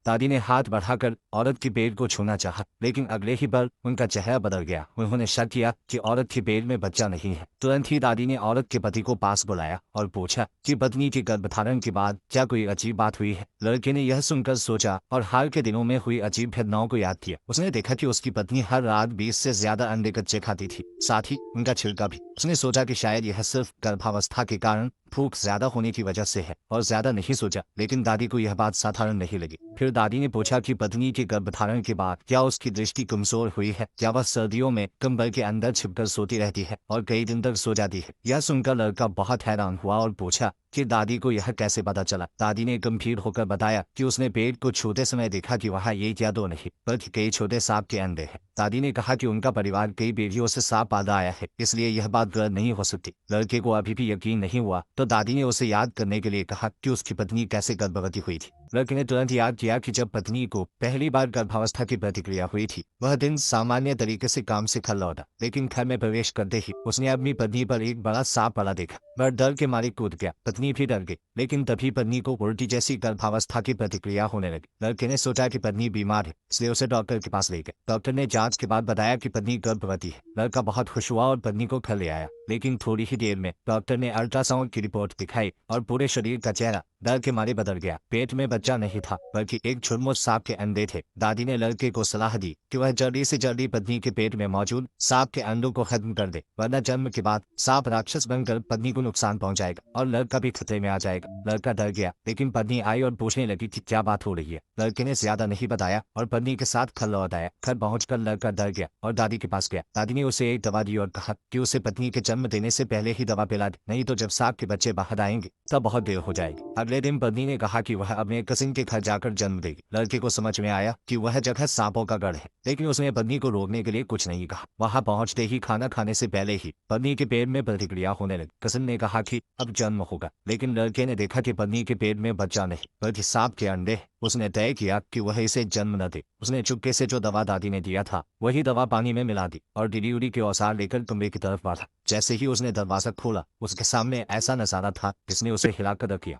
दादी ने हाथ बढ़ाकर औरत की पेट को छूना चाहा, लेकिन अगले ही पल उनका चेहरा बदल गया। उन्होंने शक किया कि औरत की पेट में बच्चा नहीं है। तुरंत ही दादी ने औरत के पति को पास बुलाया और पूछा कि पत्नी के गर्भधारण के बाद क्या कोई अजीब बात हुई है। लड़के ने यह सुनकर सोचा और हाल के दिनों में हुई अजीब घटनाओं को याद किया। उसने देखा कि उसकी पत्नी हर रात 20 से ज्यादा अंडे कच्चे खाती थी, साथ ही उनका छिलका भी। उसने सोचा कि शायद यह सिर्फ गर्भावस्था के कारण भूख ज्यादा होने की वजह से है, और ज्यादा नहीं सोचा। लेकिन दादी को यह बात साधारण नहीं लगी। फिर दादी ने पूछा कि पत्नी के गर्भधारण के बाद क्या उसकी दृष्टि कमजोर हुई है, क्या वह सर्दियों में कंबल के अंदर छिपकर सोती रहती है और कई दिन तक सो जाती है। यह सुनकर लड़का बहुत हैरान हुआ और पूछा कि दादी को यह कैसे पता चला। दादी ने गंभीर होकर बताया कि उसने पेट को छूते समय देखा कि वहाँ एक या दो नहीं बल्कि कई छोटे सांप के अंडे हैं। दादी ने कहा कि उनका परिवार कई पीढ़ियों से सांप पालता आया है, इसलिए यह बात गलत नहीं हो सकती। लड़के को अभी भी यकीन नहीं हुआ तो दादी ने उसे याद करने के लिए कहा कि उसकी पत्नी कैसे गर्भवती हुई थी। लड़के ने तुरंत याद किया कि जब पत्नी को पहली बार गर्भावस्था की प्रतिक्रिया हुई थी, वह दिन सामान्य तरीके से काम से घर लौटा, लेकिन घर में प्रवेश करते ही उसने अपनी पत्नी पर एक बड़ा सांप पड़ा देखा। वह डर के मारे कूद गया। पत्नी भी डर गई, लेकिन तभी पत्नी को उल्टी जैसी गर्भावस्था की प्रतिक्रिया होने लगी। लड़के ने सोचा कि पत्नी बीमार है, इसलिए उसे डॉक्टर के पास ले गए। डॉक्टर ने जांच के बाद बताया कि पत्नी गर्भवती है। लड़का बहुत खुश हुआ और पत्नी को घर ले आया, लेकिन थोड़ी ही देर में डॉक्टर ने अल्ट्रासाउंड की रिपोर्ट दिखाई और पूरे शरीर का चेहरा डर के मारे बदल गया। पेट में बच्चा नहीं था, बल्कि एक छुरमुर सांप के अंडे थे। दादी ने लड़के को सलाह दी कि वह जल्दी से जल्दी पत्नी के पेट में मौजूद सांप के अंडों को खत्म कर दे, वरना जन्म के बाद सांप राक्षस बनकर पत्नी को नुकसान पहुंचाएगा और लड़का भी खतरे में आ जाएगा। लड़का डर गया, लेकिन पत्नी आई और पूछने लगी कि क्या बात हो रही है। लड़के ने ज्यादा नहीं बताया और पत्नी के साथ घर लौट आया। घर पहुंचकर लड़का डर गया और दादी के पास गया। दादी ने उसे एक दवा दी और कहा कि उसे पत्नी के जन्म देने से पहले ही दवा पिला दे, नहीं तो जब सांप के बच्चे बाहर आएंगे तब बहुत देर हो जाएगी। अगले दिन पत्नी ने कहा कि वह अपने कजिन के घर जाकर जन्म देगी। लड़के को समझ में आया कि वह जगह सांपों का गढ़ है, लेकिन उसने पत्नी को रोकने के लिए कुछ नहीं कहा। वहां पहुंचते ही खाना खाने से पहले ही पत्नी के पेट में प्रतिक्रिया होने लगी। कजिन ने कहा कि अब जन्म होगा, लेकिन लड़के ने देखा कि पत्नी के पेट में बच्चा नहीं बल्कि सांप के अंडे हैं। उसने तय किया कि वह इसे जन्म न दे। उसने चुपके से जो दवा दादी ने दिया था वही दवा पानी में मिला दी और डिलीवरी के औजार लेकर कमरे की तरफ बढ़ा। जैसे ही उसने दरवाजा खोला, उसके सामने ऐसा नजारा था जिसने उसे हिलाकर रख दिया।